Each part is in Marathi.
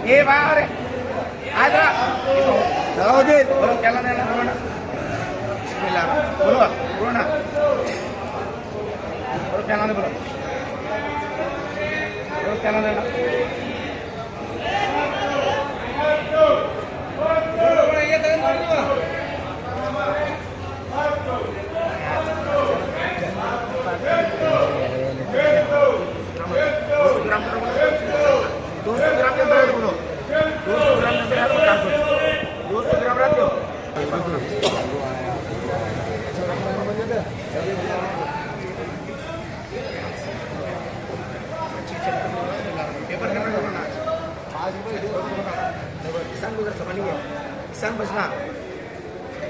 ये बाहर आदरा सावधान बोलो क्या लेना है बोलो ना बिस्मिल्लाह बोलो बोलो ना बोलो क्या लेना है बोलो क्या लेना है किसान बचना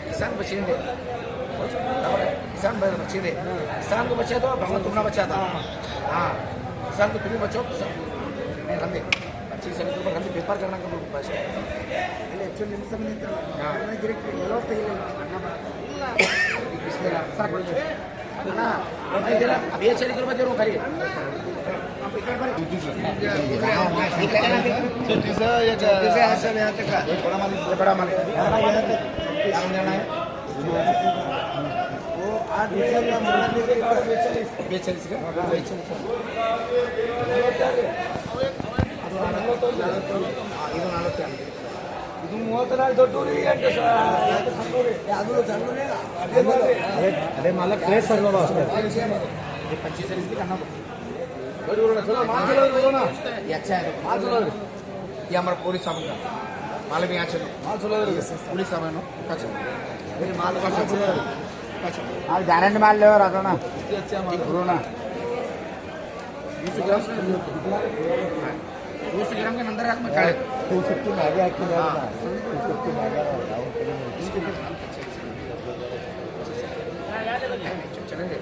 किसान बचेंगे किसान बचे थे किसान को बचा तो भगवान तुमने बचा था हाँ किसान को तुम्हें बचाओ किसान रंदे अच्छी सभी को रंदे व्यापार करना करो बस एक्चुअली सब नहीं हाँ डायरेक्ट लॉस तक बिस्मिल्लाह साथ बोल ना मैं जरा अभी अच्छा निकल बजे रो खाली बड़ा माल वो आज बेचालीस ಇದು 34 ದೊಡ್ಡೂರಿ ಅಂತ ಅದೇ ಮಾಲಕ್ ಕ್ಲೇಸ್ ಸರ್ ಬಾಬಾ ಅಷ್ಟೇ 25 इसकी करना चलो ये अच्छा है ये हमारा पुलिस साहब का माल भी यहाँ चलो पुलिस साहब है माल का गारंटी माल ले रहा ना ना 20 ग्राम के अंदर में काले तो सबकी मागे आके ना सबकी मागे चलेंगे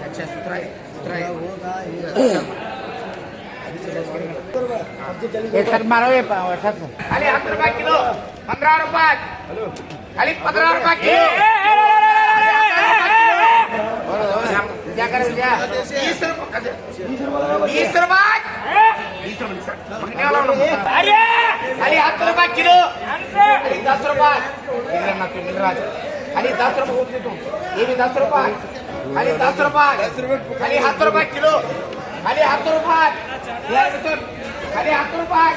अच्छा सुथरा है एक मारो ये खाली 10 रुपये किलो 15 रुपये खाली 15 रुपये किलो क्या करें क्या 20 रुपये 20 खाली 10 रुपये किलो खाली 10 रुपये खाली 10 रुपये बोलते तुम ये भी 10 रुपये खाली 10 रुपये खाली 10 रुपये किलो खाली 10 रुपये खाली 10 रुपये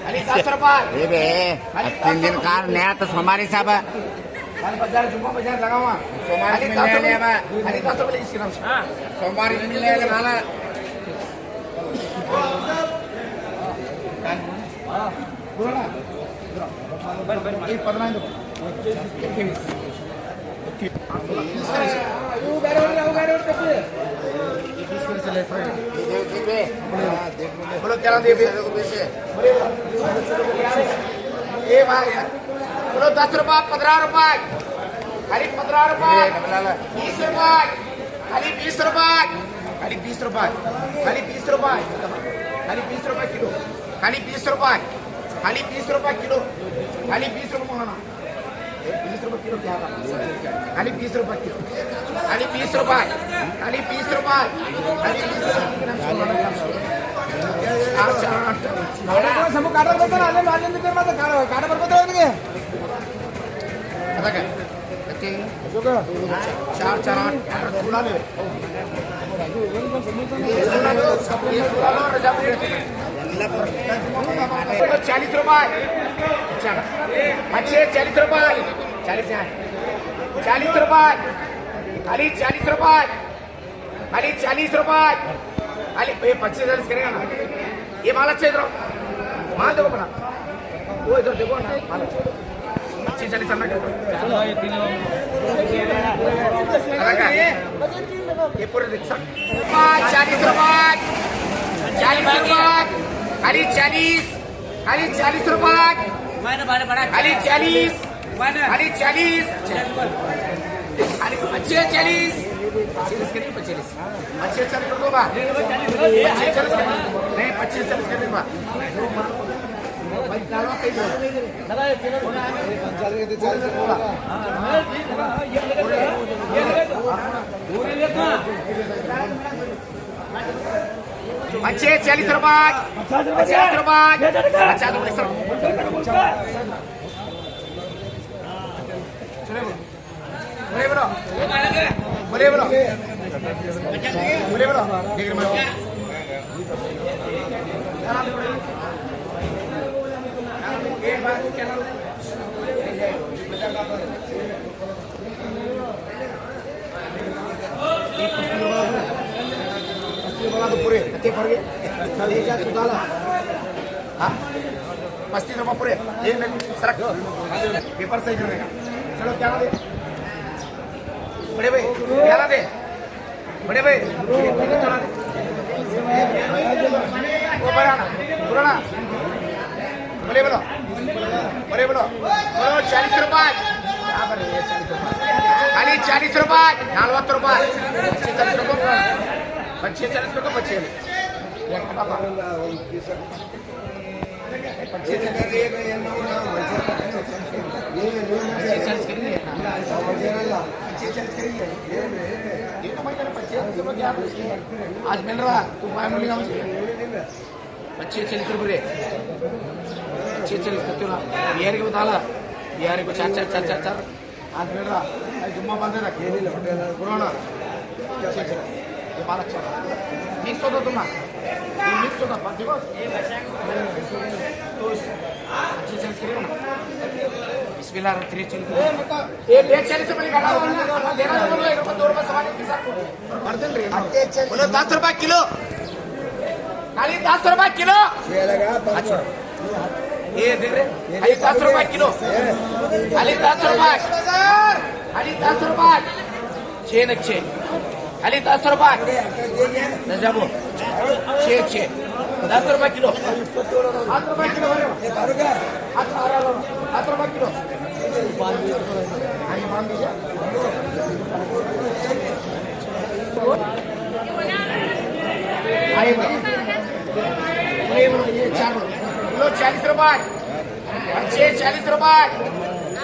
खाली 10 रुपये ये बे 3 दिन का नया तो हमारे साहब बाजार जुम्मा बाजार लगा हुआ सोमवार मिल जाएगा खाली 10 रुपये इसके नाम से सोमवार मिल जाएगा नाला बोलो ना ये 15 बोलो क्या नाम ये भाई बोलो 10 रुपये 15 रुपये खाली 15 रुपये 20 रुपये खाली 20 रुपये खाली 20 रुपये खाली 20 रुपये खाली 20 रुपये किलो खाली 20 रुपये खाली 20 रुपये किलो खाली 20 रुपये मंगाना 20 रुपये किलो क्या खाली 20 रुपये किलो खाली 20 रुपये खाली 20 रुपये खाली 20 रुपये काटा बरबता आले मारले तर मग काटा बरबता होईल की आता काय ते चार 8 फुलाले ₹40 अच्छा अच्छे 40 रुपये 40 रुपये खाली 40 रुपये खाली 40 रुपये खाली 25 करेगा ना ये माल अच्छा इधर माल देखो बना वो इधर देखो ना माल 25-40 करना ये पूरे रिक्शा 40 रुपये खाली 40 खाली 40 रुपये खाली 40 खाली 40 खाली 40 25 40 कर दो बा नहीं 25 40 कर दो बा अच्छे 40 रुपए 50 रुपए 50 रुपए सर बोले बोलो बोले बोलो बोले बोलो देख रहे पूरे कितने फर गए चल ये क्या डाला हाँ 35 रुपये पूरे ये मैं सरक पेपर सही करेगा चलो क्या दे बड़े भाई क्या दे बड़े भाई वो बनाना पुराना बोले बोलो बोले बोलो बोलो 40 रुपये खाली 40 रुपये 40 रुपये 40 रुपये 40 रुपये बच्चे आज मिल रहा तू पाए मिलेगा मुझे 40 रुपये 40 करते हो ना बिहार के बताला बिहार को 4 आज मिल रहा जुम्मा बांधे रखे पुराना ये बाल अच्छा मिक्स होता तुम ना ये मिक्स होता देखो तो अच्छी सेंस करिए ना बिस्मिल्लाह 3 ये 40 रुपये का देना बोलो 1 रुपये 2 रुपये सवाल के साथ कर दे रे बोलो 10 रुपये किलो खाली 10 रुपये किलो अच्छा ये दे रे खाली 10 रुपये किलो खाली 10 रुपये खाली 10 रुपये 6 नक्शे खाली 10 रुपये जाबो 6 10 रुपये किलो 7 रुपये किलो 7 रुपये किलो मान दीजिए ये 4 किलो 40 रुपये 40 रुपये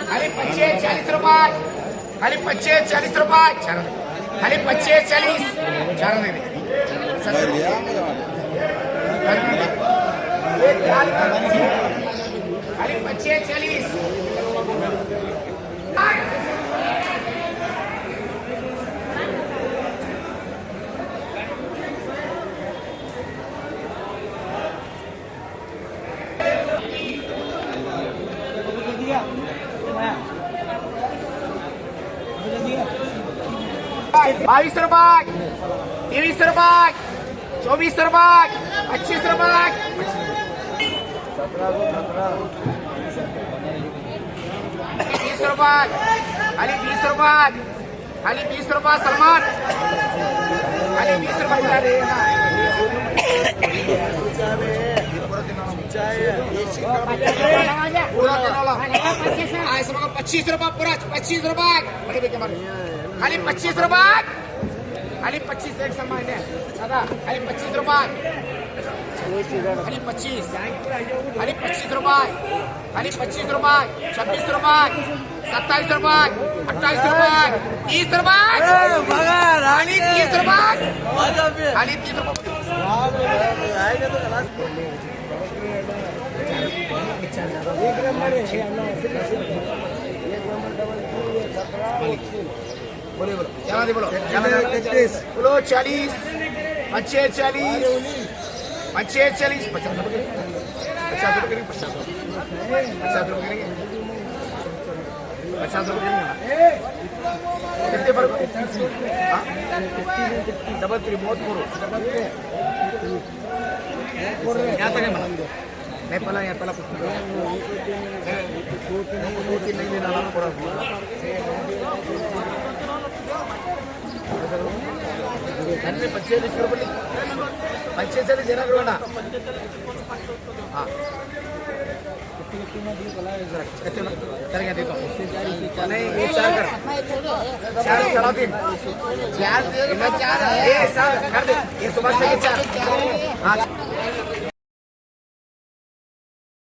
खाली 40 रुपये खाली 40 रुपये खाली 40 चार नहीं खाली 40 22 रुपये 23 रुपये 24 रुपये 25 रुपये 20 रुपये खाली 20 रुपये खाली 20 रुपये सलमान खाली 20 रुपये दिला दे पूरा देना ऐसा मगर 25 रुपये पूरा 25 रुपये बड़े बेटे मारे खाली 25 रुपये खाली 25 एक सलमान है दादा खाली 25 रुपये खाली 25 खाली 25 रुपये खाली 25 रुपये 26 रुपये 27 रुपये 28 रुपये 30 रुपये खाली 30 रुपये खाली 30 बोले बोलो क्या दे बोलो बोलो 40 25 40 25 40 50 रुपये 50 रुपये 50 रुपये 50 रुपये कितने फर्क डबल 3 बहुत बोलो यहाँ तक है मला नहीं पहला यहाँ पहला नहीं लेना पड़ा बच्चे से देना करो ना हाँ करेंगे देखो नहीं ये 4 कर 4 चला 3 4 कर दे ये सुबह से 4 हाँ